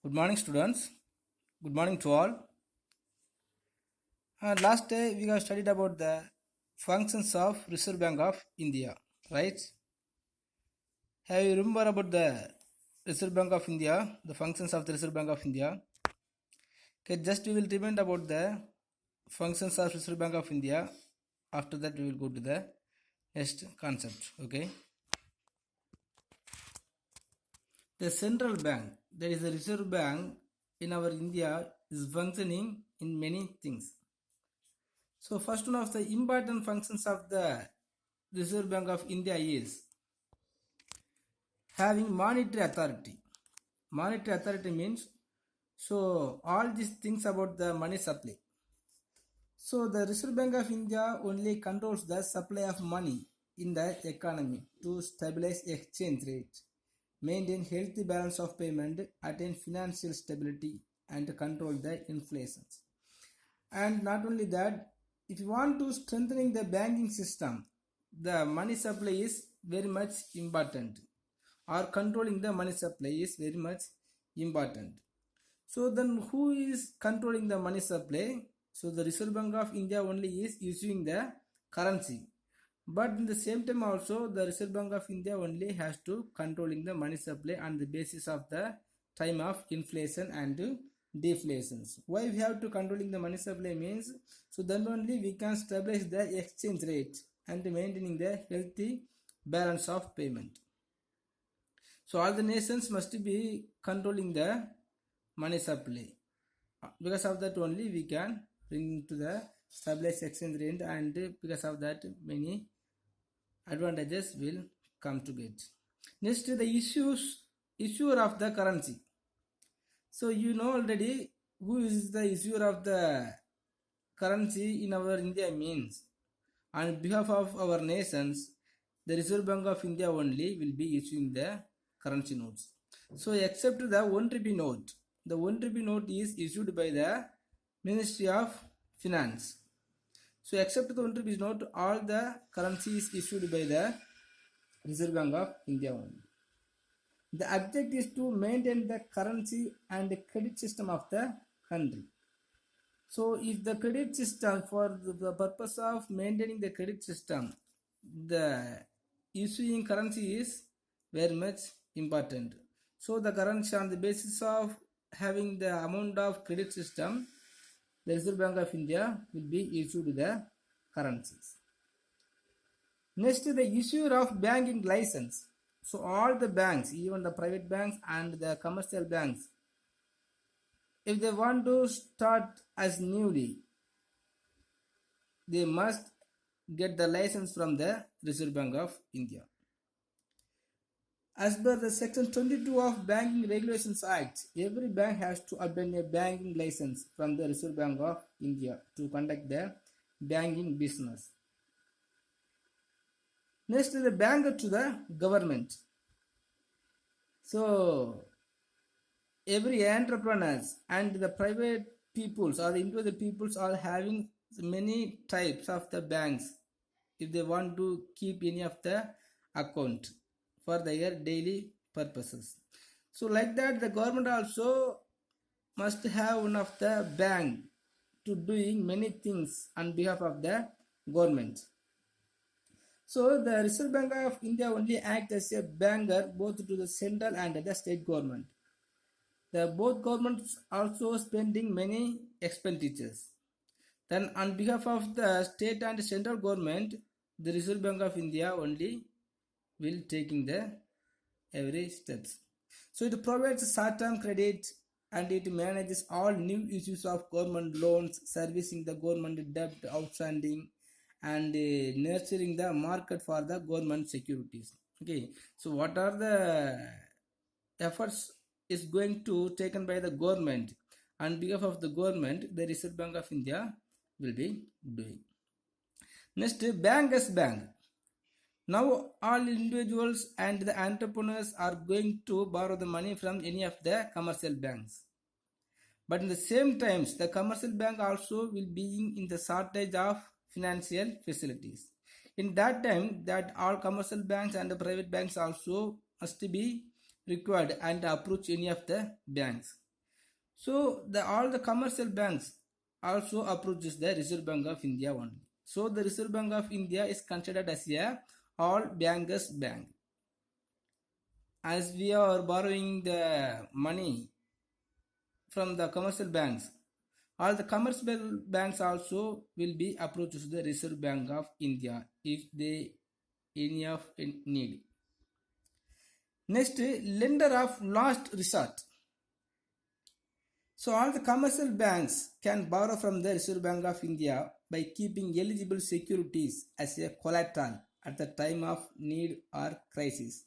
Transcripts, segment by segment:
Good morning, students. Good morning to all. Last day we have studied about the functions of Reserve Bank of India, right? Have you remember about the Reserve Bank of India, the functions of the Reserve Bank of India? Okay, just we will remind about the functions of Reserve Bank of India. After that, we will go to the next concept. Okay, the central bank, that is the Reserve Bank in our India, is functioning in many things. So first one of the important functions of the Reserve Bank of India is having monetary authority. Monetary authority means so all these things about the money supply. So the Reserve Bank of India only controls the supply of money in the economy to stabilize exchange rate, maintain healthy balance of payment, attain financial stability, and control the inflation. And not only that, if you want to strengthening the banking system, the money supply is very much important, or controlling the money supply is very much important. So then who is controlling the money supply? So the Reserve Bank of India only is issuing the currency, but in the same time also the Reserve Bank of India only has to controlling the money supply on the basis of the time of inflation and deflations. Why we have to controlling the money supply means, so then only we can stabilize the exchange rate and maintaining the healthy balance of payment. So all the nations must be controlling the money supply. Because of that only we can bring to the stabilized exchange rate, and because of that many advantages will come to get. Next, the issuer of the currency. So you know already who is the issuer of the currency in our India means. On behalf of our nations, the Reserve Bank of India only will be issuing the currency notes. So except the 1 rupee note, the 1 rupee note is issued by the Ministry of Finance. So except the 1 rupee note, all the currency is issued by the Reserve Bank of India only. The object is to maintain the currency and the credit system of the country. So if the credit system, for the purpose of maintaining the credit system, the issuing currency is very much important. So the currency on the basis of having the amount of credit system, the Reserve Bank of India will be issued the currencies. Next, the issuer of banking license. So all the banks, even the private banks and the commercial banks, if they want to start as newly, they must get the license from the Reserve Bank of India. As per the section 22 of Banking Regulations Act, every bank has to obtain a banking license from the Reserve Bank of India to conduct their banking business. Next is the banker to the government. So every entrepreneurs and the private peoples or the individual peoples are having many types of the banks if they want to keep any of the account for their daily purposes. So like that the government also must have one of the bank to doing many things on behalf of the government. So the Reserve Bank of India only acts as a banker both to the central and the state government. The both governments also spending many expenditures. Then on behalf of the state and central government, the Reserve Bank of India only will taking the every steps. So it provides short-term credit and it manages all new issues of government loans, servicing the government debt outstanding, and nurturing the market for the government securities. Okay, so what are the efforts is going to taken by the government? On behalf of the government, the Reserve Bank of India will be doing. Next, bankers bank. Now all individuals and the entrepreneurs are going to borrow the money from any of the commercial banks. But in the same times, the commercial bank also will be in the shortage of financial facilities. In that time, that all commercial banks and the private banks also must be required and approach any of the banks. So all the commercial banks also approaches the Reserve Bank of India only. So the Reserve Bank of India is considered as a all bankers bank. As we are borrowing the money from the commercial banks, all the commercial banks also will be approached to the Reserve Bank of India if they any of need. Next, lender of last resort. So all the commercial banks can borrow from the Reserve Bank of India by keeping eligible securities as a collateral at the time of need or crisis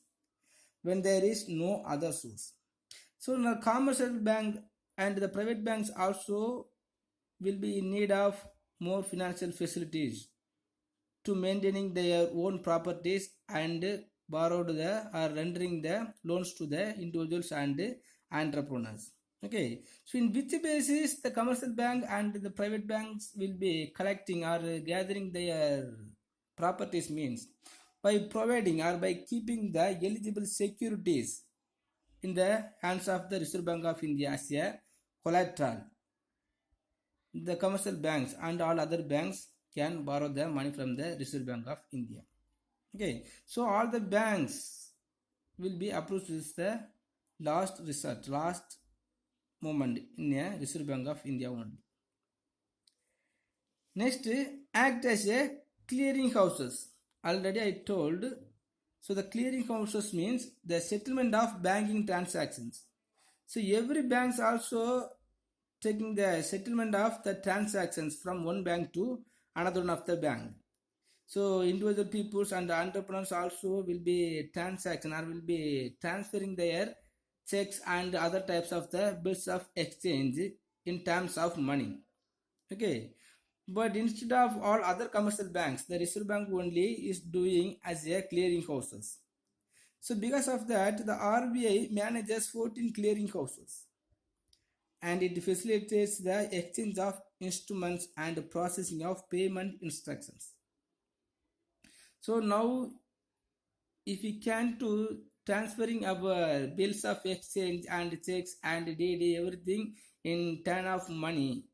when there is no other source. So the commercial bank and the private banks also will be in need of more financial facilities to maintaining their own properties and borrowed the or rendering the loans to the individuals and entrepreneurs. Okay, so in which basis the commercial bank and the private banks will be collecting or gathering their properties means by providing or by keeping the eligible securities in the hands of the Reserve Bank of India as a collateral. The commercial banks and all other banks can borrow the money from the Reserve Bank of India. Okay, so all the banks will be approached as the last resort, last moment in a Reserve Bank of India only. Next, act as a clearing houses. Already I told. So the clearing houses means the settlement of banking transactions. So every banks also taking the settlement of the transactions from one bank to another one of the bank. So individual peoples and entrepreneurs also will be transaction or will be transferring their checks and other types of the bills of exchange in terms of money. Okay, but instead of all other commercial banks, the Reserve Bank only is doing as a clearing houses. So because of that, the RBI manages 14 clearing houses and it facilitates the exchange of instruments and processing of payment instructions. So now if we can to transferring our bills of exchange and checks and DD everything in turn of money.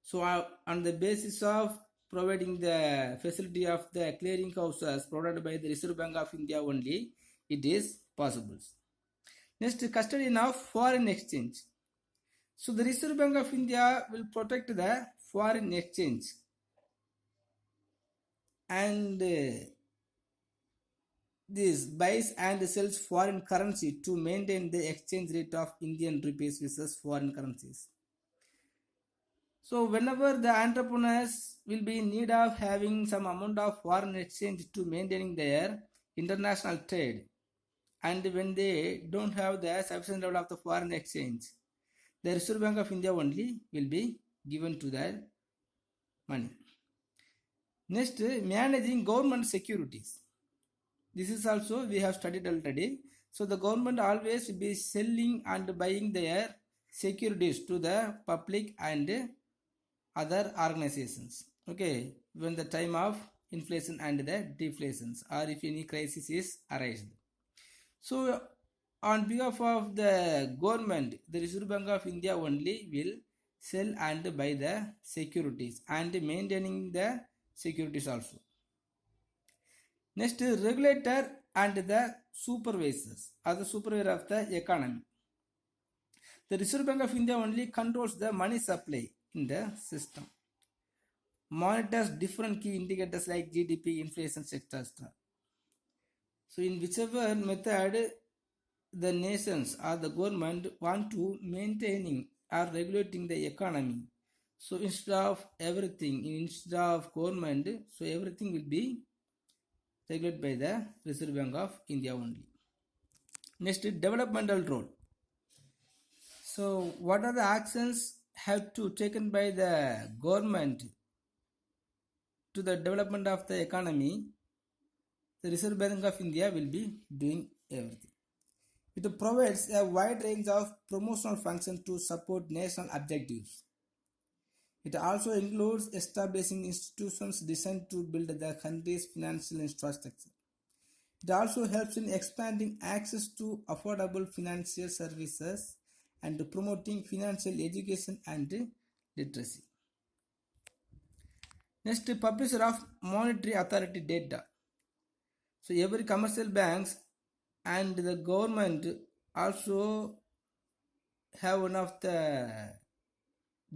So on the basis of providing the facility of the clearing houses provided by the Reserve Bank of India only, it is possible. Next, custodian of foreign exchange. So the Reserve Bank of India will protect the foreign exchange and this buys and sells foreign currency to maintain the exchange rate of Indian rupees versus foreign currencies. So whenever the entrepreneurs will be in need of having some amount of foreign exchange to maintaining their international trade, and when they don't have the sufficient level of the foreign exchange, the Reserve Bank of India only will be given to their money. Next, managing government securities. This is also we have studied already. So the government always be selling and buying their securities to the public and other organizations. Okay, when the time of inflation and the deflations or if any crisis is arised. So on behalf of the government, the Reserve Bank of India only will sell and buy the securities and maintaining the securities also. Next, regulator and the supervisors are the supervisor of the economy. The Reserve Bank of India only controls the money supply in the system, monitors different key indicators like GDP, inflation, etc. So in whichever method the nations or the government want to maintaining or regulating the economy, so instead of everything, instead of government, so everything will be regulated by the Reserve Bank of India only. Next, developmental role. So what are the actions have to taken by the government to the development of the economy? The Reserve Bank of India will be doing everything. It provides a wide range of promotional functions to support national objectives. It also includes establishing institutions designed to build the country's financial infrastructure. It also helps in expanding access to affordable financial services and promoting financial education and literacy. Next, publisher of monetary authority data. So every commercial banks and the government also have one of the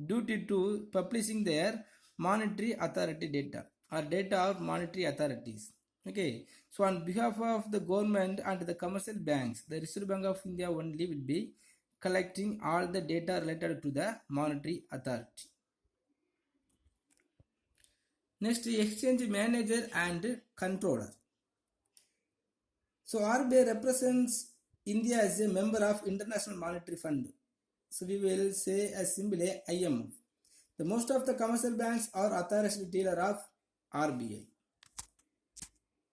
duty to publishing their monetary authority data or data of monetary authorities. Okay, so on behalf of the government and the commercial banks, the Reserve Bank of India only will be collecting all the data related to the monetary authority. Next, exchange manager and controller. So RBI represents India as a member of International Monetary Fund. So we will say as simply IMF. The most of the commercial banks are authorized dealer of RBI.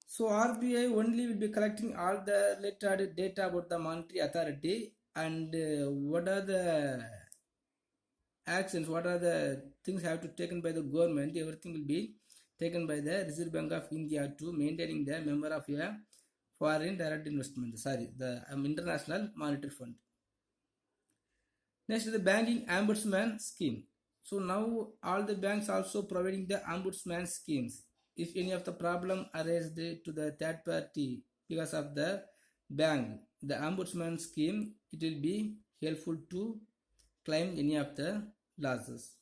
So RBI only will be collecting all the related data about the monetary authority and what are the actions, what are the things have to taken by the government. Everything will be taken by the Reserve Bank of India to maintaining the member of a foreign direct investment, the International Monetary Fund. Next, the banking ombudsman scheme. So now all the banks also providing the ombudsman schemes. If any of the problem arises to the third party because of the bank, the ombudsman scheme, it will be helpful to claim any of the losses.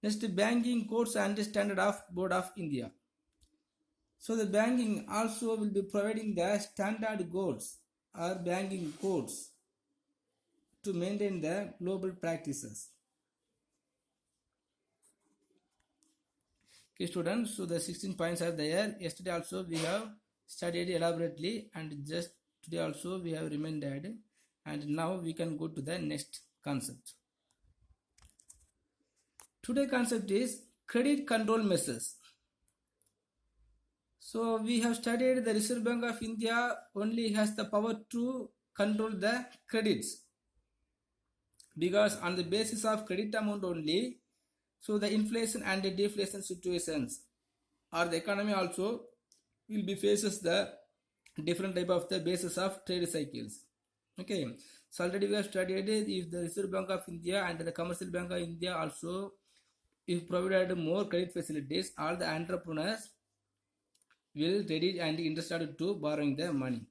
Next, banking codes and standard of Board of India. So the banking also will be providing the standard codes or banking codes to maintain the global practices. Okay students, so the 16 points are there. Yesterday also we have studied elaborately and just today also we have reminded, and now we can go to the next concept. Today concept is credit control measures. So we have studied the Reserve Bank of India only has the power to control the credits, because on the basis of credit amount only, so the inflation and the deflation situations or the economy also will be faces the different type of the basis of trade cycles. Okay, so already we have studied if the Reserve Bank of India and the Commercial Bank of India also if provided more credit facilities, all the entrepreneurs will ready and interested to borrowing the money.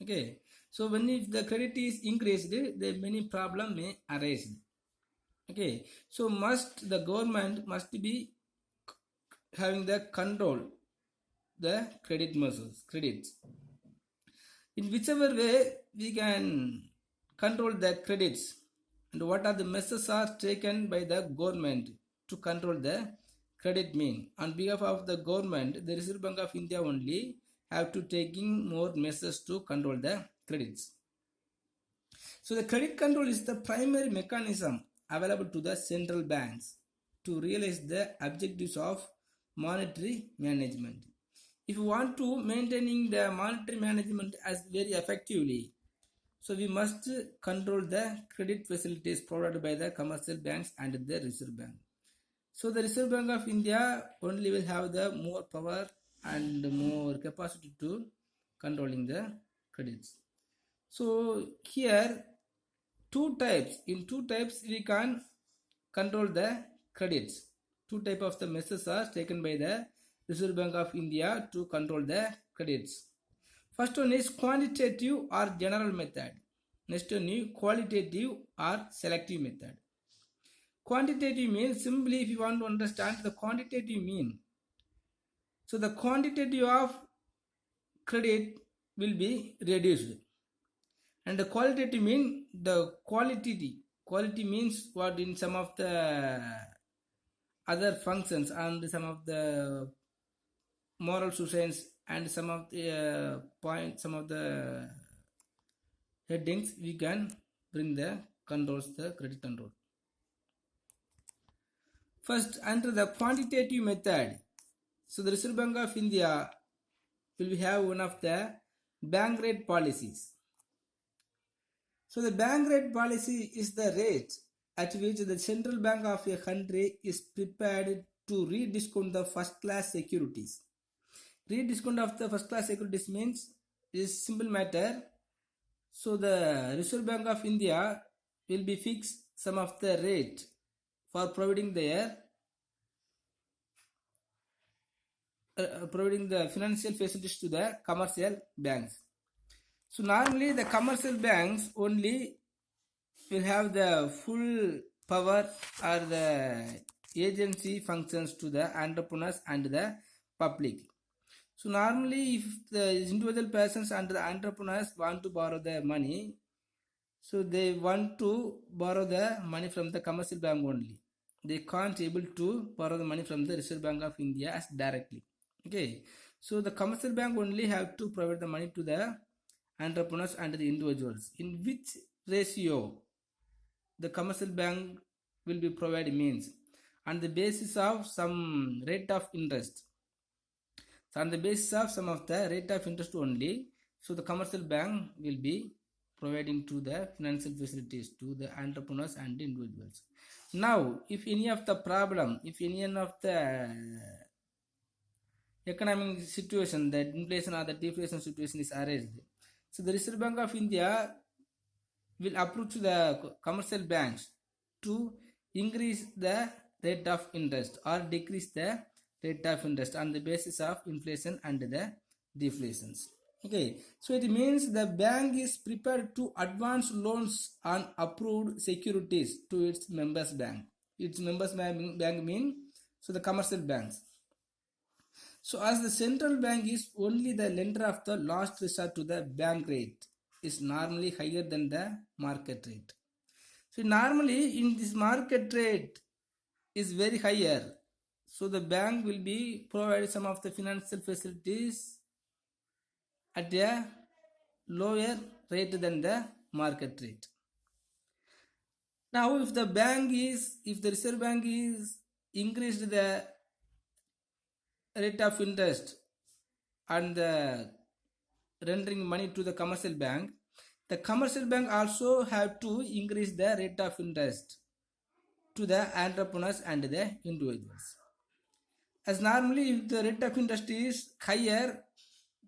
Okay, so when if the credit is increased, the many problem may arise. Okay, so the government must be having the control the credits. In whichever way we can control the credits, and what are the measures are taken by the government to control the credit mean. On behalf of the government, the Reserve Bank of India only have to taking more measures to control the credits. So the credit control is the primary mechanism available to the central banks to realize the objectives of monetary management. If you want to maintaining the monetary management as very effectively, so we must control the credit facilities provided by the commercial banks and the Reserve Bank. So the Reserve Bank of India only will have the more power and more capacity to controlling the credits. So here in two types we can control the credits. Two type of the measures are taken by the Reserve Bank of India to control the credits. First one is quantitative or general method. Next one is qualitative or selective method. Quantitative means, simply if you want to understand the quantitative mean, so the quantitative of credit will be reduced, and the qualitative mean the quality means what in some of the other functions and some of the moral sustains and some of the points, some of the headings we can bring the controls, the credit control. First, under the quantitative method, so the Reserve Bank of India will have one of the bank rate policies. So the bank rate policy is the rate at which the central bank of a country is prepared to rediscount the first class securities. Rediscount of the first class securities means is simple matter. So the Reserve Bank of India will be fixed some of the rate for providing the financial facilities to the commercial banks. So normally the commercial banks only will have the full power or the agency functions to the entrepreneurs and the public. So normally if the individual persons and the entrepreneurs want to borrow the money, so they want to borrow the money from the commercial bank only. They can't able to borrow the money from the Reserve Bank of India as directly. Okay, so the commercial bank only have to provide the money to the entrepreneurs and the individuals. In which ratio the commercial bank will be provided means on the basis of some rate of interest. So on the basis of some of the rate of interest only, so the commercial bank will be providing to the financial facilities to the entrepreneurs and individuals. Now, if any of the problem, if any of the economic situation, that inflation or the deflation situation is raised, so the Reserve Bank of India will approach the commercial banks to increase the rate of interest or decrease the rate of interest on the basis of inflation and the deflations. Okay, so it means the bank is prepared to advance loans on approved securities to its members bank. Its members bank mean so the commercial banks. So as the central bank is only the lender of the last resort to the bank rate is normally higher than the market rate. So normally in this market rate is very higher. So the bank will be providing some of the financial facilities at a lower rate than the market rate. Now if the Reserve Bank is increased the rate of interest and the rendering money to the commercial bank, the commercial bank also have to increase the rate of interest to the entrepreneurs and the individuals. As normally if the rate of interest is higher,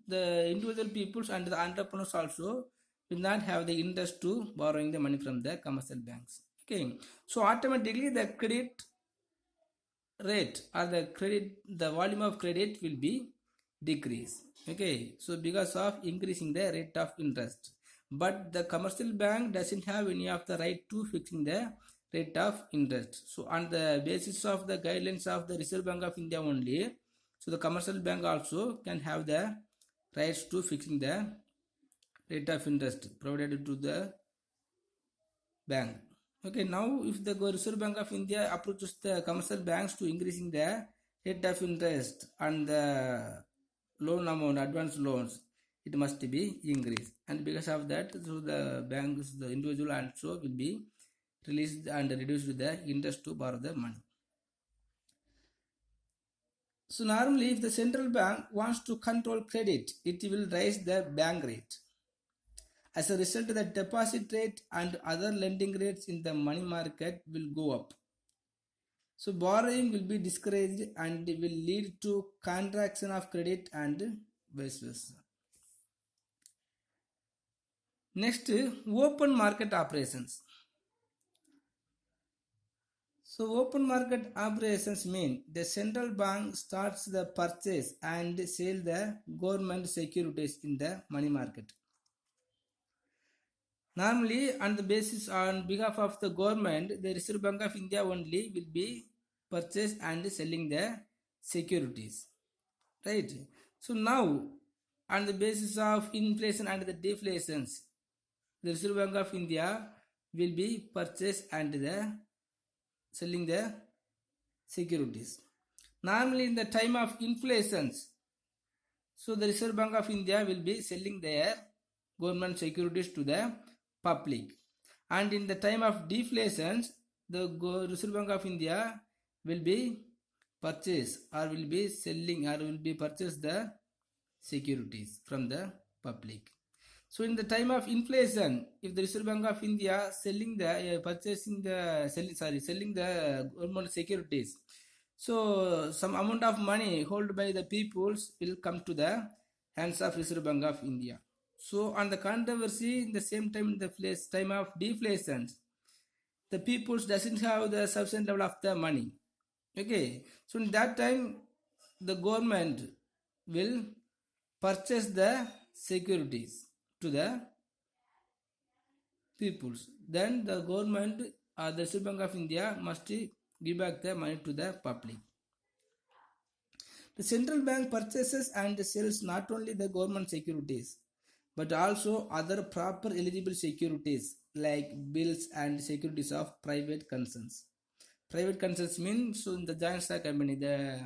the individual peoples and the entrepreneurs also will not have the interest to borrowing the money from the commercial banks. Okay, so automatically the credit rate or the volume of credit will be decreased. Okay, so because of increasing the rate of interest, but the commercial bank doesn't have any of the right to fixing the rate of interest. So on the basis of the guidelines of the Reserve Bank of India only, so the commercial bank also can have the rights to fixing the rate of interest provided to the bank. Okay, now if the Reserve Bank of India approaches the commercial banks to increasing the rate of interest and the loan amount, advance loans, it must be increased, and because of that, so the banks, the individual also will be released and reduced the interest to borrow the money. So normally if the central bank wants to control credit, it will raise the bank rate. As a result, the deposit rate and other lending rates in the money market will go up. So borrowing will be discouraged and will lead to contraction of credit and vice versa. Next, open market operations. So open market operations mean the central bank starts the purchase and sale the government securities in the money market. Normally on the basis on behalf of the government, the Reserve Bank of India only will be purchase and selling the securities. Right? So now on the basis of inflation and the deflations, the Reserve Bank of India will be purchase and the selling the securities. Normally in the time of inflations, so the Reserve Bank of India will be selling their government securities to the public, and in the time of deflations, the Reserve Bank of India will be purchase or will be selling or will be purchase the securities from the public. So in the time of inflation, if the Reserve Bank of India selling the selling the government securities, so some amount of money held by the peoples will come to the hands of Reserve Bank of India. So on the controversy, in the same time, in the time of deflation, the people doesn't have the sufficient level of the money. Okay, so in that time the government will purchase the securities to the peoples. Then the government or the Reserve Bank of India must give back the money to the public. The central bank purchases and sells not only the government securities but also other proper eligible securities like bills and securities of private concerns. Private concerns means so in the giant stock company, the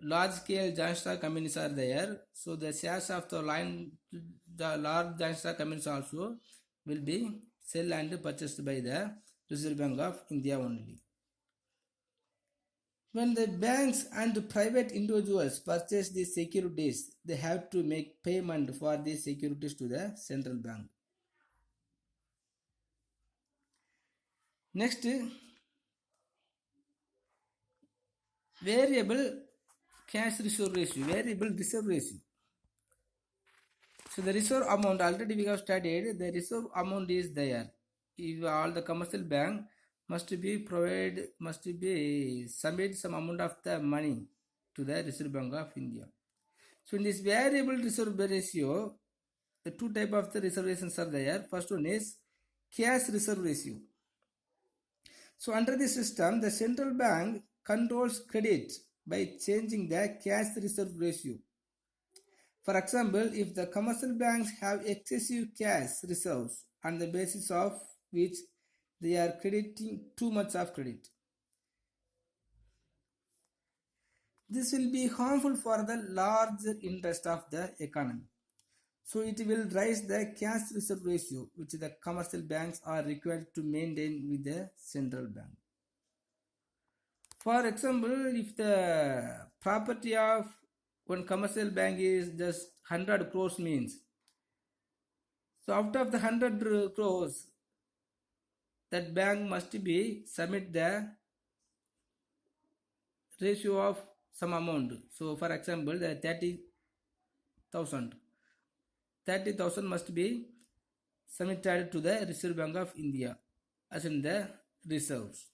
large scale giant stock companies are there. So the shares of the large giant stock companies also will be sold and purchased by the Reserve Bank of India only. When the banks and private individuals purchase these securities, they have to make payment for these securities to the central bank. Next, variable cash reserve ratio, variable reserve ratio. So the reserve amount already we have studied. The reserve amount is there. If all the commercial bank must be submit some amount of the money to the Reserve Bank of India. So in this variable reserve ratio, the two type of the reservations are there. First one is cash reserve ratio. So under this system, the central bank controls credit by changing the cash reserve ratio. For example, if the commercial banks have excessive cash reserves on the basis of which they are crediting too much of credit, this will be harmful for the larger interest of the economy. So it will raise the cash reserve ratio which the commercial banks are required to maintain with the central bank. For example, if the property of one commercial bank is just 100 crores means, so out of the 100 crores, that bank must be submit the ratio of some amount. So for example, the 30,000 must be submitted to the Reserve Bank of India as in the reserves.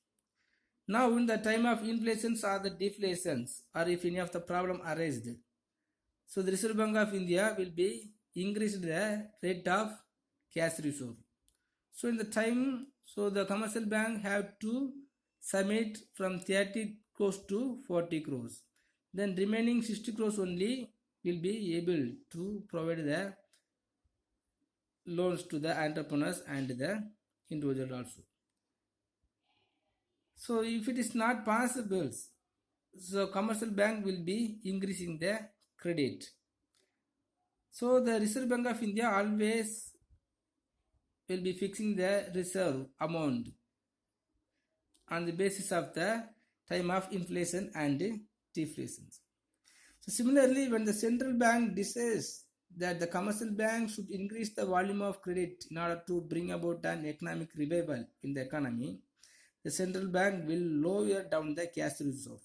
Now in the time of inflations or the deflations, or if any of the problem arises, so the Reserve Bank of India will be increased the rate of cash reserve. So in the time, so the commercial bank have to submit from 30 crores to 40 crores. Then remaining 60 crores only will be able to provide the loans to the entrepreneurs and the individual also. So if it is not possible, so commercial bank will be increasing the credit. So the Reserve Bank of India always will be fixing the reserve amount on the basis of the time of inflation and deflation. So similarly, when the central bank decides that the commercial bank should increase the volume of credit in order to bring about an economic revival in the economy, the central bank will lower down the cash reserve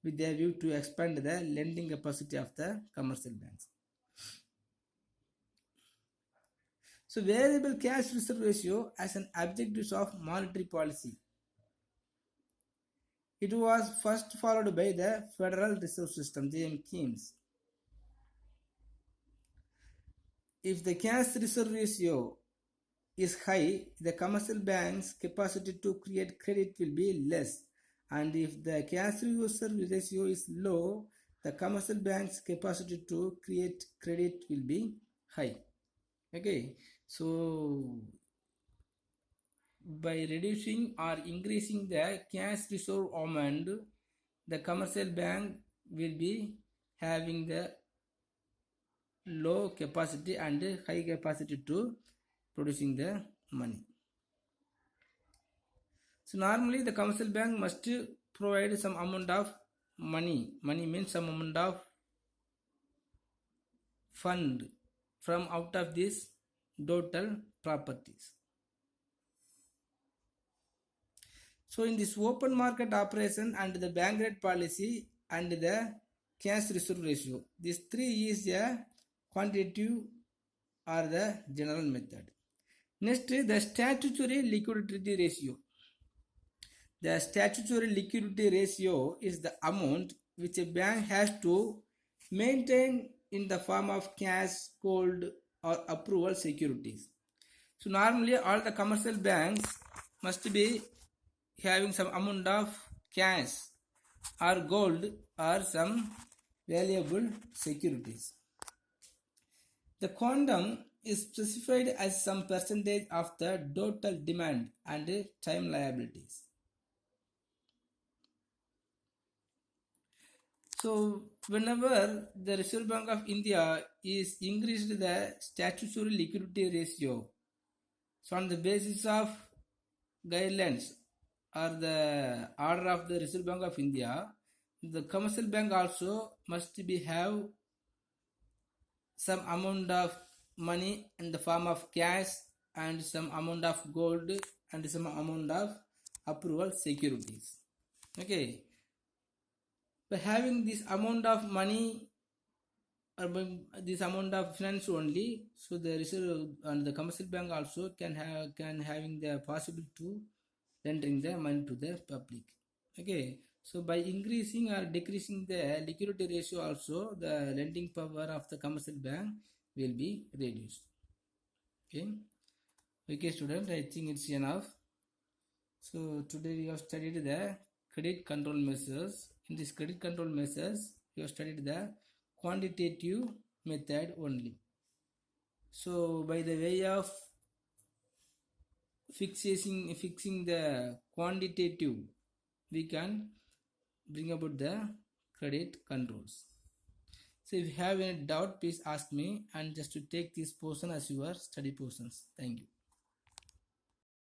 with a view to expand the lending capacity of the commercial banks. So variable cash reserve ratio as an objective of monetary policy. It was first followed by the Federal Reserve System, J.M. Keynes. If the cash reserve ratio is high, the commercial bank's capacity to create credit will be less. And if the cash reserve ratio is low, the commercial bank's capacity to create credit will be high. Okay, so by reducing or increasing the cash reserve amount, the commercial bank will be having the low capacity and high capacity to producing the money. So normally the commercial bank must provide some amount of money. Money means some amount of fund from out of these total properties. So in this open market operation and the bank rate policy and the cash reserve ratio, these three is a quantitative or the general method. Next is the statutory liquidity ratio. The statutory liquidity ratio is the amount which a bank has to maintain in the form of cash, gold, or approval securities. So normally all the commercial banks must be having some amount of cash or gold or some valuable securities. The quantum is specified as some percentage of the total demand and time liabilities. So whenever the Reserve Bank of India is increased the statutory liquidity ratio, so on the basis of guidelines or the order of the Reserve Bank of India, the commercial bank also must be have some amount of money in the form of cash and some amount of gold and some amount of approval securities. Okay, by having this amount of money or by this amount of finance only, so the reserve and the commercial bank also can having the possible to lending the money to the public. Okay, so by increasing or decreasing the liquidity ratio also, the lending power of the commercial bank will be reduced. Okay student, I think it's enough. So today we have studied the credit control measures. In this credit control measures, we have studied the quantitative method only. So by the way of fixing the quantitative, we can bring about the credit controls. So if you have any doubt, please ask me, and just to take this portion as your study portions. Thank you.